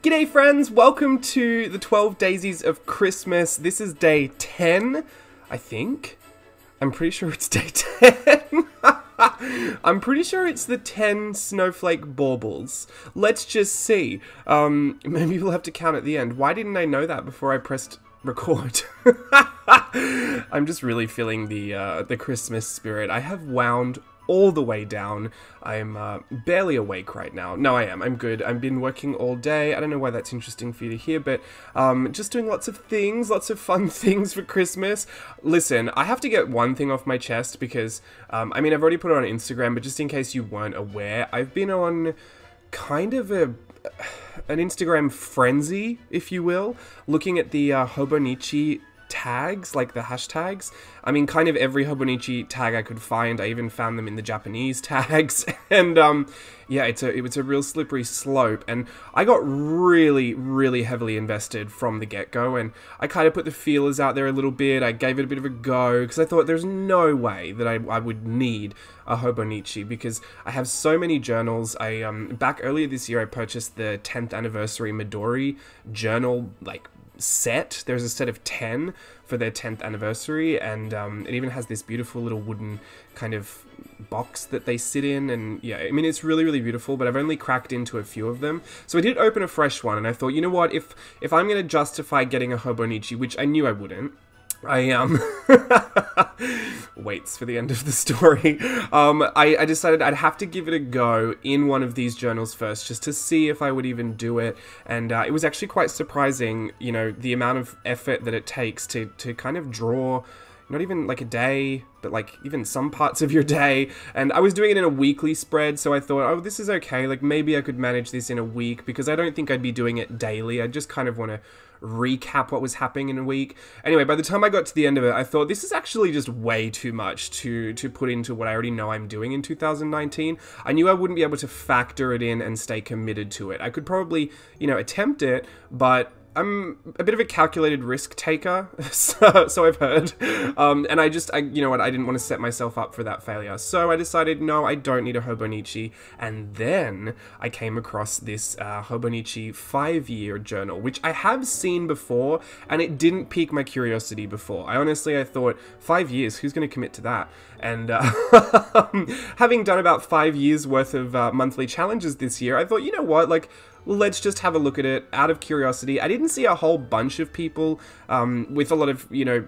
G'day friends, welcome to the 12 Daisies of Christmas. This is day 10, I think. I'm pretty sure it's day 10. I'm pretty sure it's the 10 snowflake baubles. Let's just see. Maybe we'll have to count at the end. Why didn't I know that before I pressed record? I'm just really feeling the Christmas spirit. I have wound all the way down. I'm barely awake right now. No, I am. I'm good. I've been working all day. I don't know why that's interesting for you to hear, but just doing lots of things, lots of fun things for Christmas. Listen, I have to get one thing off my chest because, I mean, I've already put it on Instagram, but just in case you weren't aware, I've been on kind of an Instagram frenzy, if you will, looking at the Hobonichi tags, like the hashtags. I mean, kind of every Hobonichi tag I could find. I even found them in the Japanese tags, and yeah, it was a real slippery slope, and I got really heavily invested from the get-go, and I kind of put the feelers out there a little bit. I gave it a bit of a go, because I thought there's no way that I would need a Hobonichi, because I have so many journals. Back earlier this year, I purchased the 10th anniversary Midori journal, like, set. There's a set of 10 for their 10th anniversary, and it even has this beautiful little wooden kind of box that they sit in, and yeah, I mean, it's really beautiful, but I've only cracked into a few of them. So I did open a fresh one, and I thought, you know what, if I'm going to justify getting a Hobonichi, which I knew I wouldn't, I waits for the end of the story. I decided I'd have to give it a go in one of these journals first, just to see if I would even do it. And it was actually quite surprising, you know, the amount of effort that it takes to kind of draw, not even like a day, but like even some parts of your day. And I was doing it in a weekly spread, so I thought, oh, this is okay. Like, maybe I could manage this in a week, because I don't think I'd be doing it daily. I just kind of want to recap what was happening in a week. Anyway, by the time I got to the end of it, I thought, this is actually just way too much to put into what I already know I'm doing in 2019. I knew I wouldn't be able to factor it in and stay committed to it. I could probably, you know, attempt it, but I'm a bit of a calculated risk taker, so I've heard, and you know what, I didn't want to set myself up for that failure, so I decided, no, I don't need a Hobonichi. And then I came across this Hobonichi 5-year journal, which I have seen before, and it didn't pique my curiosity before. I thought, 5 years, who's going to commit to that? And having done about 5 years worth of monthly challenges this year, I thought, you know what, like, let's just have a look at it out of curiosity. I didn't see a whole bunch of people with a lot of, you know,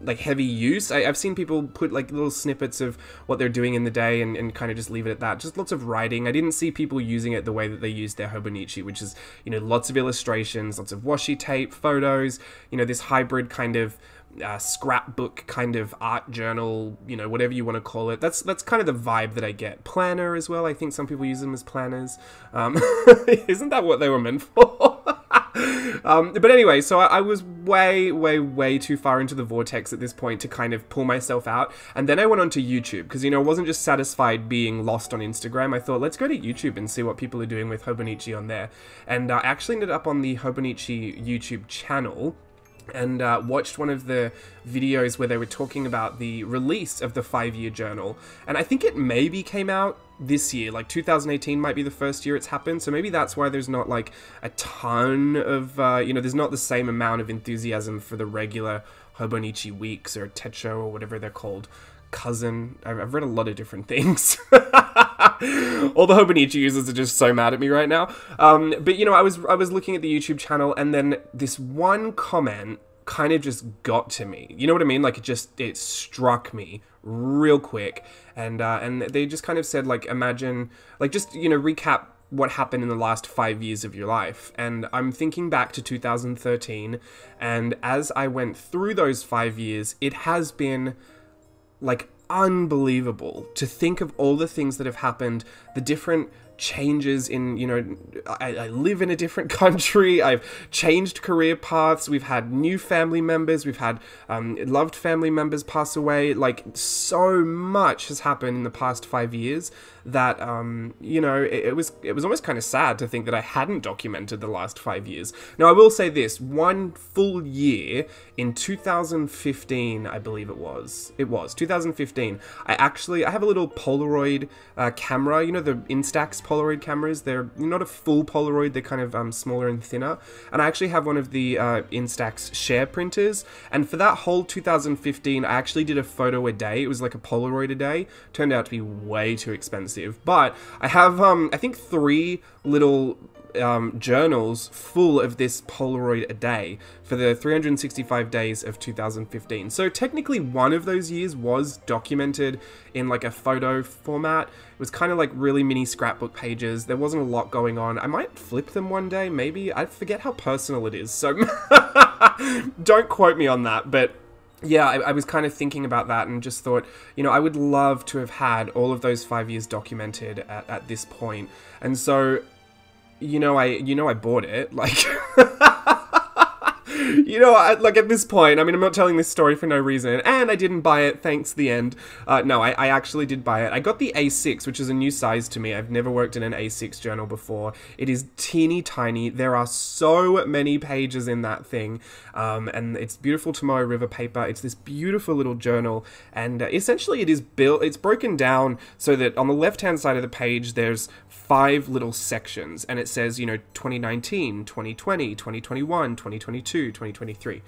like heavy use. I've seen people put like little snippets of what they're doing in the day and kind of just leave it at that. Just lots of writing. I didn't see people using it the way that they use their Hobonichi, which is, you know, lots of illustrations, lots of washi tape, photos, you know, this hybrid kind of scrapbook kind of art journal, you know, whatever you want to call it. That's kind of the vibe that I get. Planner as well. I think some people use them as planners. Isn't that what they were meant for? But anyway, so I was way too far into the vortex at this point to kind of pull myself out. And then I went onto YouTube, because, you know, I wasn't just satisfied being lost on Instagram. I thought, let's go to YouTube and see what people are doing with Hobonichi on there. And I actually ended up on the Hobonichi YouTube channel, and watched one of the videos where they were talking about the release of the 5-year journal. And I think it maybe came out this year, like 2018 might be the first year it's happened, so maybe that's why there's not like a ton of, you know, there's not the same amount of enthusiasm for the regular Hobonichi weeks or Techo or whatever they're called. Cousin. I've read a lot of different things. All the Hobonichi users are just so mad at me right now. But, you know, I was looking at the YouTube channel, and then this one comment kind of just got to me. You know what I mean? Like, it struck me real quick. And they just kind of said, like, imagine, like, just, you know, recap what happened in the last 5 years of your life. And I'm thinking back to 2013, and as I went through those 5 years, it has been, like, unbelievable to think of all the things that have happened, the different changes in, you know, I live in a different country, I've changed career paths, we've had new family members, we've had loved family members pass away. Like, so much has happened in the past 5 years that, you know, it was almost kind of sad to think that I hadn't documented the last 5 years. Now, I will say this, one full year in 2015, I believe it was 2015, I have a little Polaroid camera, you know, the Instax Polaroid cameras. They're not a full Polaroid, they're kind of smaller and thinner. And I actually have one of the Instax share printers, and for that whole 2015, I actually did a photo a day. It was like a Polaroid a day. Turned out to be way too expensive. But I have, I think, 3 little journals full of this Polaroid a day for the 365 days of 2015. So technically one of those years was documented in like a photo format. It was kind of like really mini scrapbook pages. There wasn't a lot going on. I might flip them one day, maybe. I forget how personal it is, so don't quote me on that, but yeah, I was kind of thinking about that and just thought, you know, I would love to have had all of those 5 years documented at this point. And so, you know, I bought it, like, you know, like at this point, I mean, I'm not telling this story for no reason, and I didn't buy it, thanks the end. No, I actually did buy it. I got the A6, which is a new size to me. I've never worked in an A6 journal before. It is teeny tiny. There are so many pages in that thing, and it's beautiful Tomoe River paper. It's this beautiful little journal, and essentially it is built, it's broken down so that on the left-hand side of the page, there's 5 little sections, and it says, you know, 2019, 2020, 2021, 2022, 2023.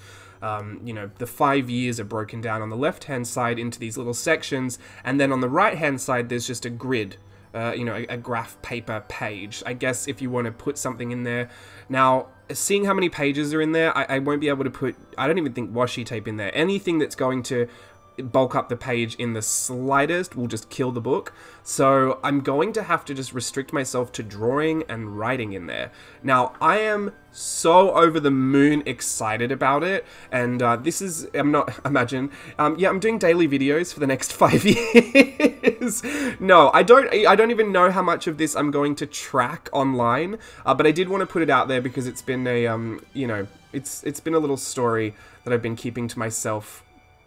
You know, the 5 years are broken down on the left-hand side into these little sections, and then on the right-hand side, there's just a grid, you know, a graph paper page, I guess, if you want to put something in there. Now, seeing how many pages are in there, I won't be able to put, I don't even think washi tape in there. Anything that's going to bulk up the page in the slightest will just kill the book. So I'm going to have to just restrict myself to drawing and writing in there. Now, I am so over the moon excited about it, and this is, I'm not, imagine, yeah, I'm doing daily videos for the next 5 years. No, I don't even know how much of this I'm going to track online, but I did want to put it out there because it's been a, you know, it's been a little story that I've been keeping to myself,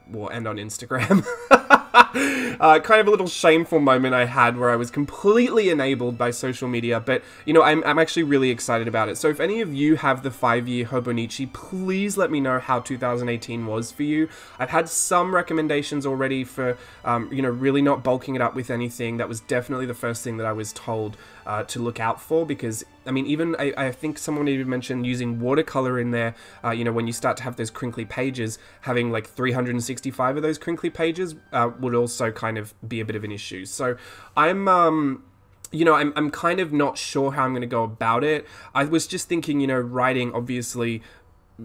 well, and on Instagram. Kind of a little shameful moment I had where I was completely enabled by social media, but, you know, I'm actually really excited about it. So if any of you have the 5-year Hobonichi, please let me know how 2018 was for you. I've had some recommendations already for, you know, really not bulking it up with anything. That was definitely the first thing that I was told to look out for, because, I mean, even, I think someone even mentioned using watercolor in there, you know, when you start to have those crinkly pages, having like 365 of those crinkly pages would also kind of be a bit of an issue. So I'm, you know, I'm kind of not sure how I'm going to go about it. I was just thinking, you know, writing, obviously,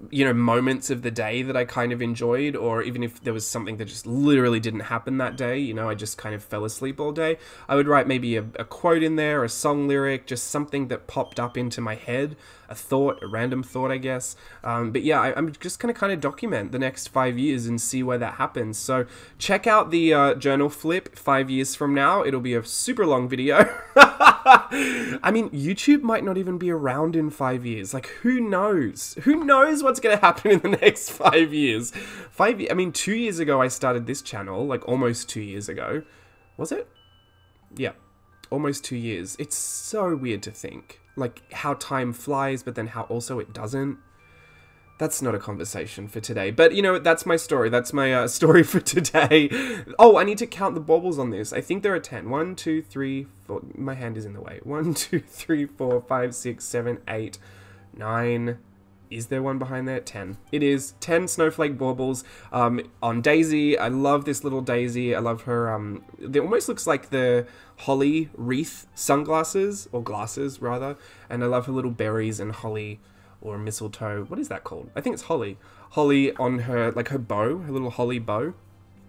you know, moments of the day that I kind of enjoyed, or even if there was something that just literally didn't happen that day, you know, I just kind of fell asleep all day, I would write maybe a quote in there, a song lyric, just something that popped up into my head, a thought, a random thought, I guess. But yeah, I'm just going to kind of document the next 5 years and see where that happens. So check out the journal flip 5 years from now. It'll be a super long video. I mean, YouTube might not even be around in 5 years. Like, who knows? Who knows what's going to happen in the next 5 years? I mean, 2 years ago, I started this channel, like almost 2 years ago. Was it? Yeah, almost 2 years. It's so weird to think, like, how time flies, but then how also it doesn't. That's not a conversation for today. But, you know, that's my story. That's my story for today. Oh, I need to count the baubles on this. I think there are 10. 1, 2, 3, 4. My hand is in the way. 1, 2, 3, 4, 5, 6, 7, 8, 9. Is there one behind there? 10. It is 10 snowflake baubles on Daisy. I love this little Daisy. I love her. It almost looks like the holly wreath sunglasses, or glasses rather. And I love her little berries and holly, or mistletoe. What is that called? I think it's holly. Holly on her, like her bow, her little holly bow.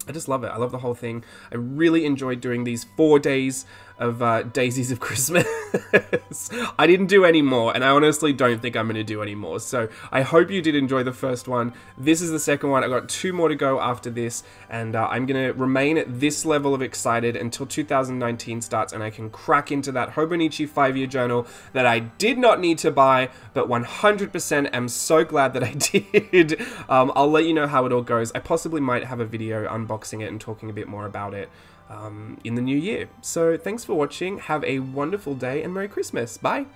I just love it. I love the whole thing. I really enjoyed doing these 4 days of Daisies of Christmas. I didn't do any more, and I honestly don't think I'm going to do any more. So I hope you did enjoy the first one. This is the second one. I've got 2 more to go after this, and I'm going to remain at this level of excited until 2019 starts, and I can crack into that Hobonichi 5-year journal that I did not need to buy, but 100% am so glad that I did. I'll let you know how it all goes. I possibly might have a video unboxing it and talking a bit more about it in the new year. So thanks for watching, have a wonderful day, and Merry Christmas. Bye!